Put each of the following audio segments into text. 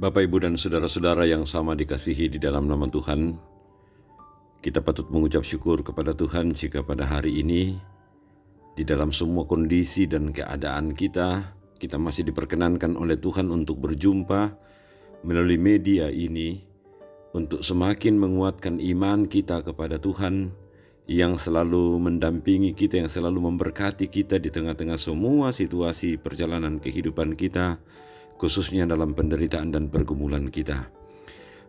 Bapak, Ibu, dan saudara-saudara yang sama dikasihi di dalam nama Tuhan, kita patut mengucap syukur kepada Tuhan jika pada hari ini, di dalam semua kondisi dan keadaan kita masih diperkenankan oleh Tuhan untuk berjumpa melalui media ini, untuk semakin menguatkan iman kita kepada Tuhan yang selalu mendampingi kita, yang selalu memberkati kita di tengah-tengah semua situasi perjalanan kehidupan kita, khususnya dalam penderitaan dan pergumulan kita.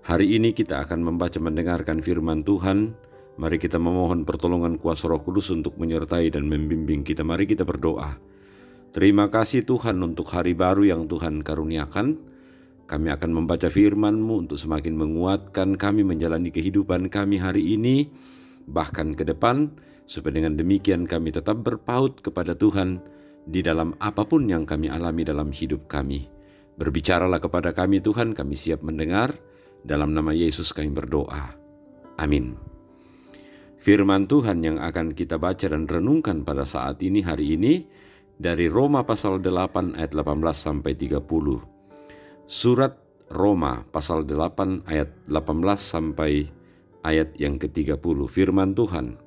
Hari ini kita akan membaca mendengarkan firman Tuhan. Mari kita memohon pertolongan kuasa Roh Kudus untuk menyertai dan membimbing kita. Mari kita berdoa. Terima kasih Tuhan untuk hari baru yang Tuhan karuniakan. Kami akan membaca firman-Mu untuk semakin menguatkan kami menjalani kehidupan kami hari ini, bahkan ke depan, supaya dengan demikian kami tetap berpaut kepada Tuhan di dalam apapun yang kami alami dalam hidup kami. Berbicaralah kepada kami Tuhan, kami siap mendengar. Dalam nama Yesus kami berdoa. Amin. Firman Tuhan yang akan kita baca dan renungkan pada saat ini, hari ini, dari Roma pasal 8 ayat 18 sampai 30. Surat Roma pasal 8 ayat 18 sampai ayat yang ke-30. Firman Tuhan,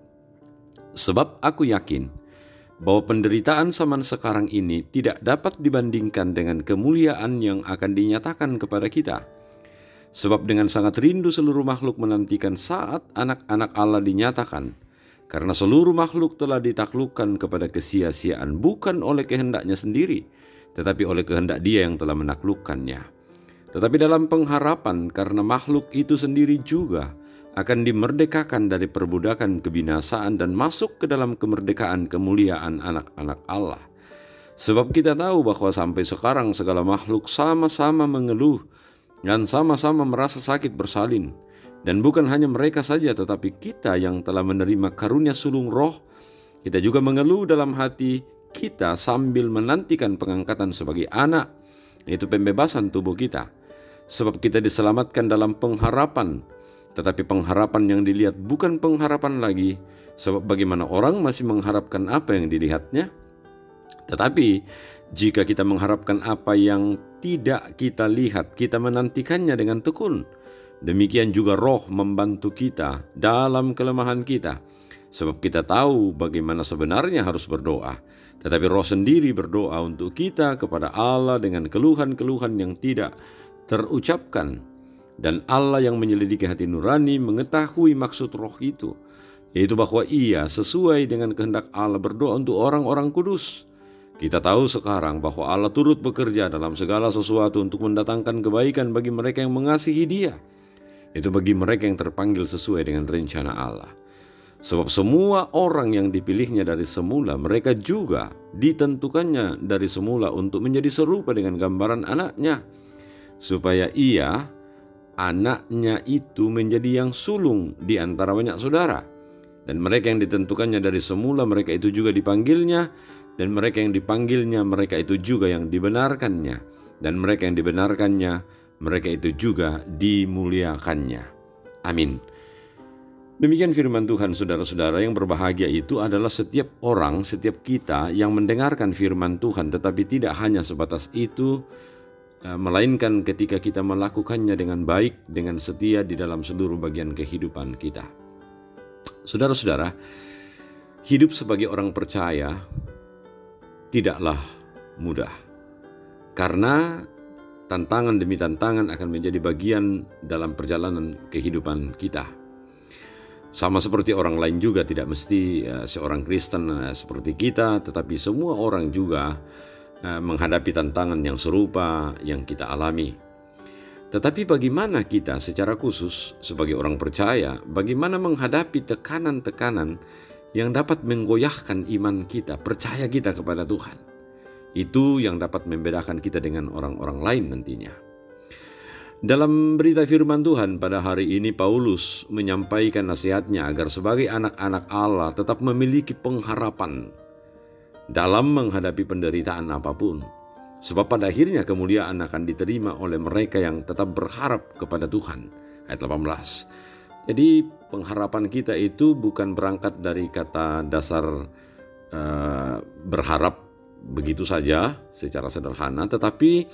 sebab aku yakin bahwa penderitaan zaman sekarang ini tidak dapat dibandingkan dengan kemuliaan yang akan dinyatakan kepada kita. Sebab dengan sangat rindu seluruh makhluk menantikan saat anak-anak Allah dinyatakan, karena seluruh makhluk telah ditaklukkan kepada kesia-siaan, bukan oleh kehendaknya sendiri, tetapi oleh kehendak Dia yang telah menaklukkannya. Tetapi dalam pengharapan, karena makhluk itu sendiri juga akan dimerdekakan dari perbudakan kebinasaan dan masuk ke dalam kemerdekaan kemuliaan anak-anak Allah. Sebab kita tahu bahwa sampai sekarang segala makhluk sama-sama mengeluh dan sama-sama merasa sakit bersalin. Dan bukan hanya mereka saja, tetapi kita yang telah menerima karunia sulung roh, kita juga mengeluh dalam hati kita sambil menantikan pengangkatan sebagai anak, yaitu pembebasan tubuh kita. Sebab kita diselamatkan dalam pengharapan, tetapi pengharapan yang dilihat bukan pengharapan lagi, sebab bagaimana orang masih mengharapkan apa yang dilihatnya. Tetapi jika kita mengharapkan apa yang tidak kita lihat, kita menantikannya dengan tekun. Demikian juga Roh membantu kita dalam kelemahan kita, sebab kita tahu bagaimana sebenarnya harus berdoa. Tetapi Roh sendiri berdoa untuk kita kepada Allah dengan keluhan-keluhan yang tidak terucapkan. Dan Allah yang menyelidiki hati nurani mengetahui maksud Roh itu, yaitu bahwa Ia sesuai dengan kehendak Allah berdoa untuk orang-orang kudus. Kita tahu sekarang bahwa Allah turut bekerja dalam segala sesuatu untuk mendatangkan kebaikan bagi mereka yang mengasihi Dia, itu bagi mereka yang terpanggil sesuai dengan rencana Allah. Sebab semua orang yang dipilihnya dari semula, mereka juga ditentukannya dari semula untuk menjadi serupa dengan gambaran anaknya, supaya Ia, anaknya itu, menjadi yang sulung di antara banyak saudara. Dan mereka yang ditentukannya dari semula, mereka itu juga dipanggilnya. Dan mereka yang dipanggilnya, mereka itu juga yang dibenarkannya. Dan mereka yang dibenarkannya, mereka itu juga dimuliakannya. Amin. Demikian firman Tuhan. Saudara-saudara, yang berbahagia itu adalah setiap orang, setiap kita yang mendengarkan firman Tuhan, tetapi tidak hanya sebatas itu, melainkan ketika kita melakukannya dengan baik, dengan setia di dalam seluruh bagian kehidupan kita. Saudara-saudara, hidup sebagai orang percaya tidaklah mudah, karena tantangan demi tantangan akan menjadi bagian dalam perjalanan kehidupan kita. Sama seperti orang lain juga, tidak mesti seorang Kristen seperti kita, tetapi semua orang juga menghadapi tantangan yang serupa yang kita alami. Tetapi bagaimana kita secara khusus sebagai orang percaya, bagaimana menghadapi tekanan-tekanan yang dapat menggoyahkan iman kita, percaya kita kepada Tuhan. Itu yang dapat membedakan kita dengan orang-orang lain nantinya. Dalam berita firman Tuhan pada hari ini, Paulus menyampaikan nasihatnya agar sebagai anak-anak Allah tetap memiliki pengharapan dalam menghadapi penderitaan apapun. Sebab pada akhirnya kemuliaan akan diterima oleh mereka yang tetap berharap kepada Tuhan. Ayat 18. Jadi pengharapan kita itu bukan berangkat dari kata dasar berharap begitu saja secara sederhana, tetapi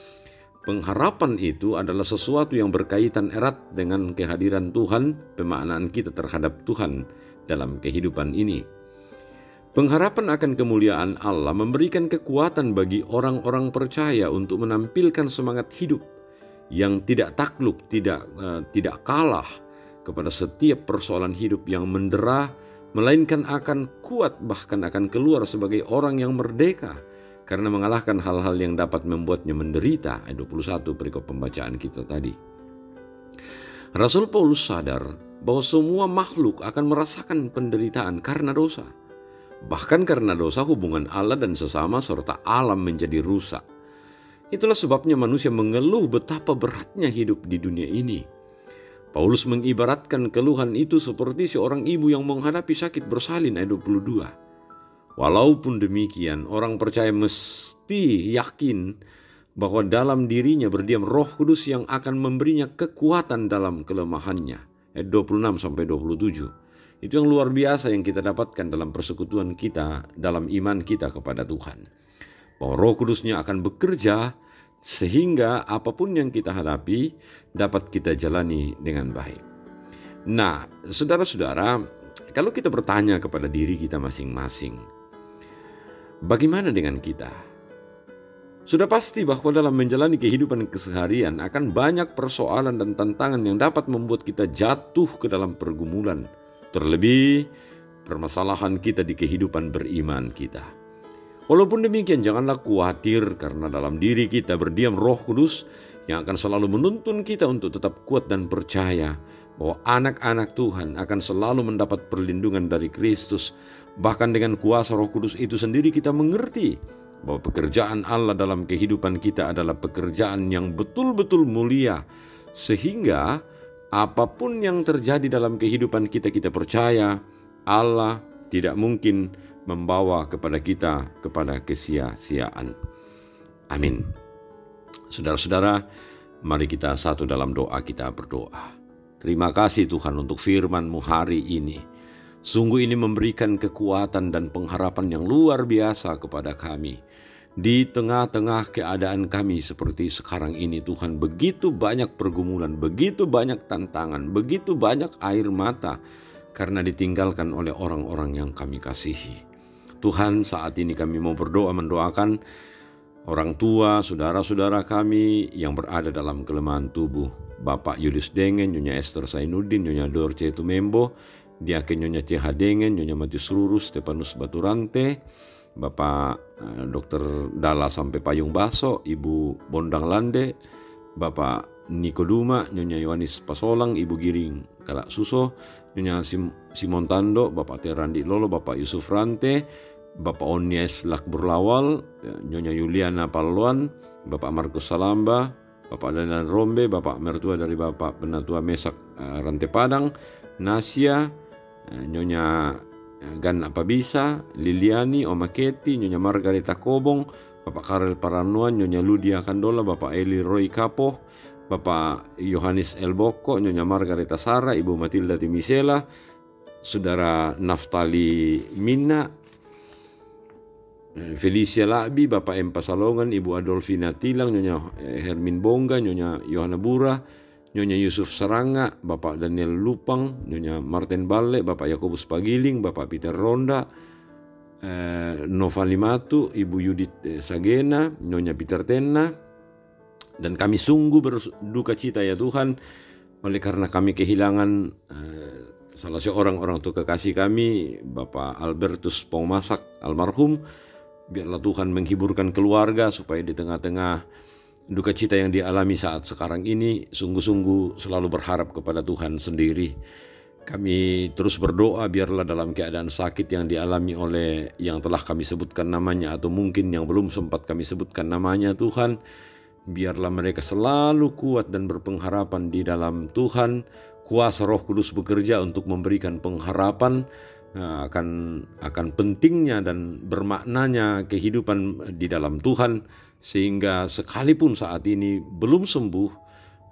pengharapan itu adalah sesuatu yang berkaitan erat dengan kehadiran Tuhan, pemaknaan kita terhadap Tuhan dalam kehidupan ini. Pengharapan akan kemuliaan Allah memberikan kekuatan bagi orang-orang percaya untuk menampilkan semangat hidup yang tidak takluk, tidak kalah kepada setiap persoalan hidup yang mendera, melainkan akan kuat, bahkan akan keluar sebagai orang yang merdeka karena mengalahkan hal-hal yang dapat membuatnya menderita. Ayat 21 perikop pembacaan kita tadi. Rasul Paulus sadar bahwa semua makhluk akan merasakan penderitaan karena dosa. Bahkan karena dosa, hubungan Allah dan sesama serta alam menjadi rusak. Itulah sebabnya manusia mengeluh betapa beratnya hidup di dunia ini. Paulus mengibaratkan keluhan itu seperti seorang ibu yang menghadapi sakit bersalin. Ayat 22. Walaupun demikian, orang percaya mesti yakin bahwa dalam dirinya berdiam Roh Kudus yang akan memberinya kekuatan dalam kelemahannya. Ayat 26-27. Itu yang luar biasa yang kita dapatkan dalam persekutuan kita, dalam iman kita kepada Tuhan. Bahwa Roh Kudusnya akan bekerja sehingga apapun yang kita hadapi dapat kita jalani dengan baik. Nah, saudara-saudara, kalau kita bertanya kepada diri kita masing-masing, bagaimana dengan kita? Sudah pasti bahwa dalam menjalani kehidupan keseharian akan banyak persoalan dan tantangan yang dapat membuat kita jatuh ke dalam pergumulan. Terlebih permasalahan kita di kehidupan beriman kita. Walaupun demikian, janganlah khawatir karena dalam diri kita berdiam Roh Kudus yang akan selalu menuntun kita untuk tetap kuat dan percaya bahwa anak-anak Tuhan akan selalu mendapat perlindungan dari Kristus. Bahkan dengan kuasa Roh Kudus itu sendiri kita mengerti bahwa pekerjaan Allah dalam kehidupan kita adalah pekerjaan yang betul-betul mulia. Sehingga apapun yang terjadi dalam kehidupan kita, kita percaya Allah tidak mungkin membawa kepada kita kepada kesia-siaan. Amin. Saudara-saudara, mari kita satu dalam doa, kita berdoa. Terima kasih Tuhan untuk firman-Mu hari ini. Sungguh ini memberikan kekuatan dan pengharapan yang luar biasa kepada kami. Di tengah-tengah keadaan kami seperti sekarang ini, Tuhan, begitu banyak pergumulan, begitu banyak tantangan, begitu banyak air mata karena ditinggalkan oleh orang-orang yang kami kasihi. Tuhan, saat ini kami mau berdoa mendoakan orang tua, saudara-saudara kami yang berada dalam kelemahan tubuh. Bapak Yulius Dengan, Nyonya Esther Sainuddin, Nyonya Dorce Tumembo, Diaken Nyonya CH Dengan, Nyonya Matius Rurus, Stefanus Baturante, Bapak Dr. Dala sampai Payung Baso, Ibu Bondang Lande, Bapak Niko Duma, Nyonya Yohanis Pasolang, Ibu Giring Kalak Suso, Nyonya Simon Tando, Bapak Terandi Lolo, Bapak Yusuf Rante, Bapak Onies Lakburlawal, Nyonya Yuliana Palluan, Bapak Markus Salamba, Bapak Danan Rombe, Bapak mertua dari Bapak Penatua Mesak Rante Padang, Nasya, Nyonya Gan Apabisa, Liliani, Oma Keti, Nyonya Margareta Kobong, Bapak Karel Paranuan, Nyonya Ludia Kandola, Bapak Eli Roy Kapo, Bapak Yohanes Elboko, Nyonya Margareta Sara, Ibu Matilda Timisela, Saudara Naftali Mina, Felicia Labi, Bapak M. Pasalongan, Ibu Adolfina Tilang, Nyonya Hermin Bongga, Nyonya Yohana Bura, Nyonya Yusuf Saranga, Bapak Daniel Lupang, Nyonya Martin Balle, Bapak Yakobus Pagiling, Bapak Peter Ronda, Nova Limatu, Ibu Yudit Sagena, Nyonya Peter Tenna. Dan kami sungguh berduka cita ya Tuhan, oleh karena kami kehilangan salah seorang orang tua kekasih kami, Bapak Albertus Paumasak almarhum. Biarlah Tuhan menghiburkan keluarga supaya di tengah-tengah duka cita yang dialami saat sekarang ini sungguh-sungguh selalu berharap kepada Tuhan sendiri. Kami terus berdoa biarlah dalam keadaan sakit yang dialami oleh yang telah kami sebutkan namanya atau mungkin yang belum sempat kami sebutkan namanya, Tuhan, biarlah mereka selalu kuat dan berpengharapan di dalam Tuhan. Kuasa Roh Kudus bekerja untuk memberikan pengharapan akan pentingnya dan bermaknanya kehidupan di dalam Tuhan, sehingga sekalipun saat ini belum sembuh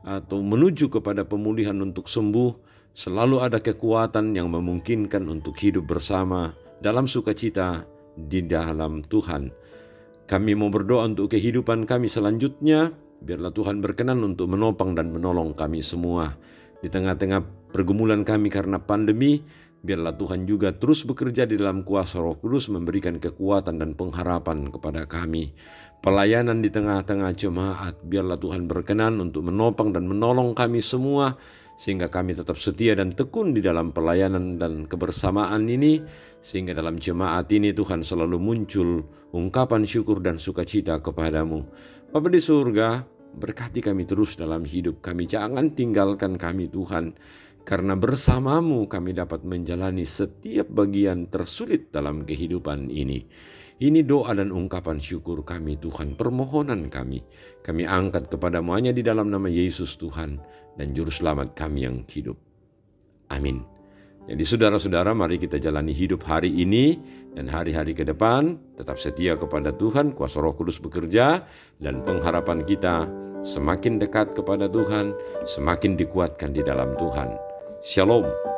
atau menuju kepada pemulihan untuk sembuh, selalu ada kekuatan yang memungkinkan untuk hidup bersama dalam sukacita di dalam Tuhan. Kami mau berdoa untuk kehidupan kami selanjutnya. biarlah Tuhan berkenan untuk menopang dan menolong kami semua. Di tengah-tengah pergumulan kami karena pandemi, biarlah Tuhan juga terus bekerja di dalam kuasa Roh Kudus, memberikan kekuatan dan pengharapan kepada kami. Pelayanan di tengah-tengah jemaat, biarlah Tuhan berkenan untuk menopang dan menolong kami semua, sehingga kami tetap setia dan tekun di dalam pelayanan dan kebersamaan ini, sehingga dalam jemaat ini Tuhan selalu muncul ungkapan syukur dan sukacita kepadamu. Bapa di surga, berkati kami terus dalam hidup kami, jangan tinggalkan kami Tuhan, karena bersamamu kami dapat menjalani setiap bagian tersulit dalam kehidupan ini. Ini doa dan ungkapan syukur kami Tuhan, permohonan kami angkat kepadamu hanya di dalam nama Yesus Tuhan dan Juru Selamat kami yang hidup. Amin. Jadi saudara-saudara, mari kita jalani hidup hari ini dan hari-hari ke depan, tetap setia kepada Tuhan, kuasa Roh Kudus bekerja, dan pengharapan kita semakin dekat kepada Tuhan, semakin dikuatkan di dalam Tuhan. Shalom.